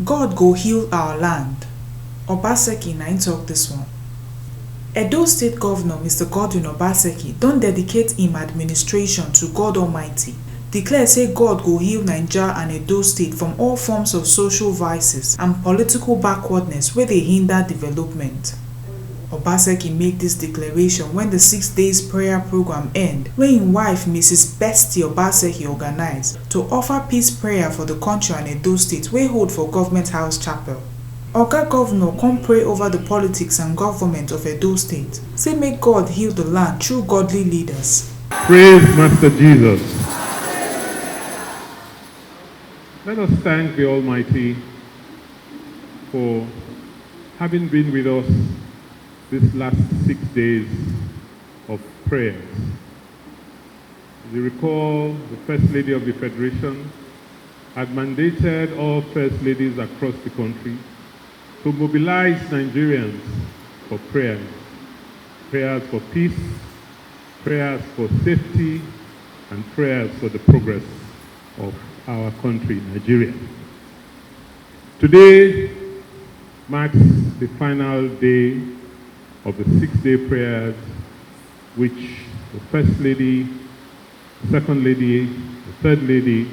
God go heal our land. Obaseki na im talk dis one. Edo State Governor Mr. Godwin Obaseki don dedicate im administration to God Almighty, declare say God go heal Naija and Edo State from all forms of social vices and political backwardness wey dey hinder development. Obaseki make dis declaration wen the 6 days prayer program end wey im wife Mrs. Bestie Obaseki organize to offer peace prayer for the country and Edo State wey hold for Government House Chapel. Oga Governor come pray over the politics and government of Edo State, say make God heal the land through godly leaders. Praise Master Jesus. Let us thank the Almighty for having been with us this last 6 days of prayers. As you recall, the First Lady of the Federation had mandated all First Ladies across the country to mobilize Nigerians for prayers. Prayers for peace, prayers for safety, and prayers for the progress of our country, Nigeria. Today marks the final day of the 6-day prayers which the First Lady, Second Lady, the Third Lady,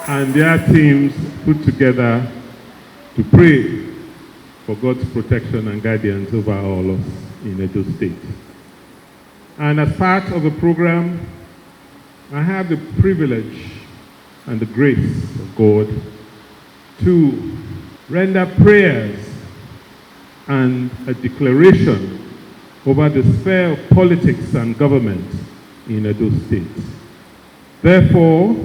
and their teams put together to pray for God's protection and guidance over all of us in Edo State. And as part of the program, I have the privilege and the grace of God to render prayers and a declaration over the sphere of politics and government in Edo State. Therefore,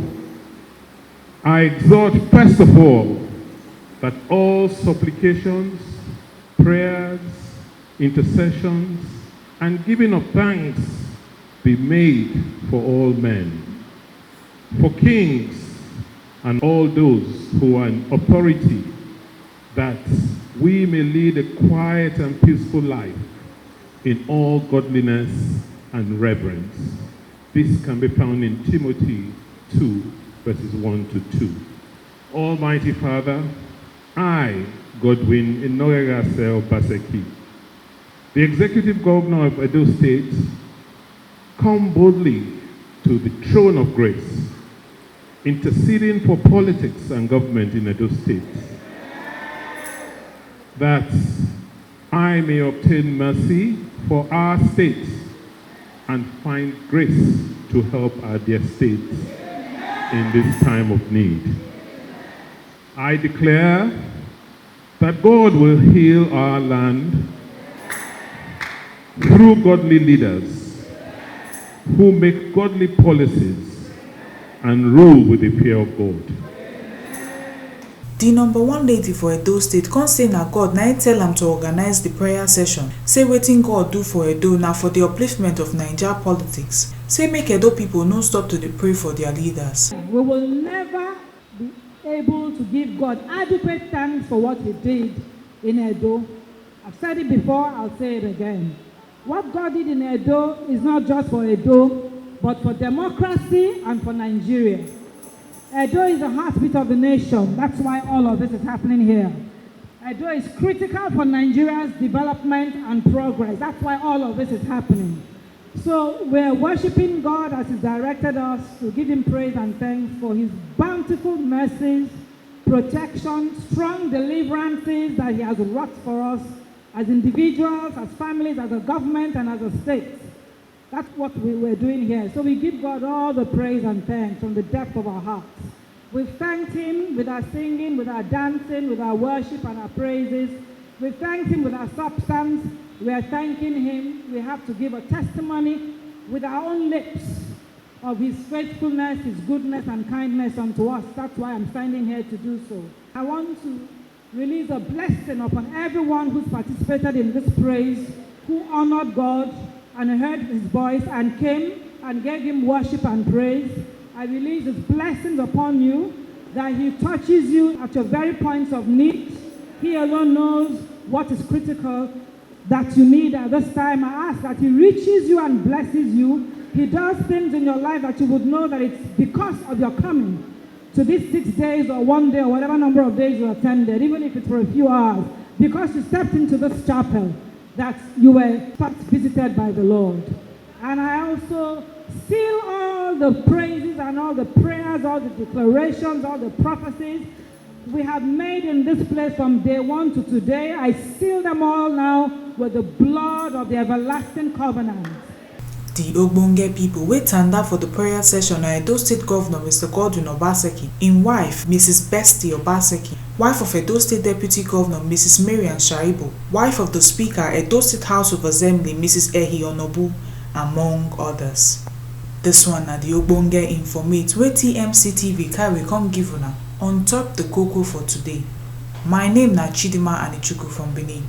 I exhort first of all that all supplications, prayers, intercessions, and giving of thanks be made for all men, for kings and all those who are in authority, that we may lead a quiet and peaceful life in all godliness and reverence. This can be found in Timothy 2, verses 1 to 2. Almighty Father, I, Godwin Inoyerase Obaseki, the Executive Governor of Edo State, come boldly to the throne of grace, interceding for politics and government in Edo State, that I may obtain mercy for our state and find grace to help our dear state in this time of need. I declare that God will heal our land through godly leaders who make godly policies and rule with the fear of God. The number one lady for Edo State come say na God na tell am to organize the prayer session. Say wetin God do for Edo na for the upliftment of Naija politics. Say make Edo people no stop to dey pray for their leaders. We will never be able to give God adequate thanks for what He did in Edo. I've said it before, I'll say it again. What God did in Edo is not just for Edo, but for democracy and for Nigeria. Edo is the heartbeat of the nation. That's why all of this is happening here. Edo is critical for Nigeria's development and progress. That's why all of this is happening. So we're worshiping God as He's directed us to give Him praise and thanks for His bountiful mercies, protection, strong deliverances that He has wrought for us as individuals, as families, as a government, and as a state. That's what we're doing here. So we give God all the praise and thanks from the depth of our hearts. We've thanked Him with our singing, with our dancing, with our worship and our praises. We've thanked Him with our substance. We are thanking Him. We have to give a testimony with our own lips of His faithfulness, His goodness and kindness unto us. That's why I'm standing here to do so. I want to release a blessing upon everyone who's participated in this praise, who honored God and heard His voice and came and gave Him worship and praise. I release His blessings upon you, that He touches you at your very points of need. He alone knows what is critical that you need at this time. I ask that He reaches you and blesses you. He does things in your life that you would know that it's because of your coming. to these 6 days or 1 day or whatever number of days you attended, even if it's for a few hours, because you stepped into this chapel, that you were first visited by the Lord. And I also seal all the praises and all the prayers, all the declarations, all the prophecies we have made in this place from day one to today. I seal them all now with the blood of the everlasting covenant. The Ogbonge people wey tanda for the prayer session na Edo State Governor Mr. Godwin Obaseki, im wife Mrs. Bestie Obaseki, wife of Edo State Deputy Governor Mrs. Marian Shaibu, wife of the Speaker Edo State House of Assembly Mrs. Ehi Onobu, among others. This one na the Ogbonge informate wey TMC TV carry come give una on top the cocoa for today. My name na Chidima Anichukwu from Benin.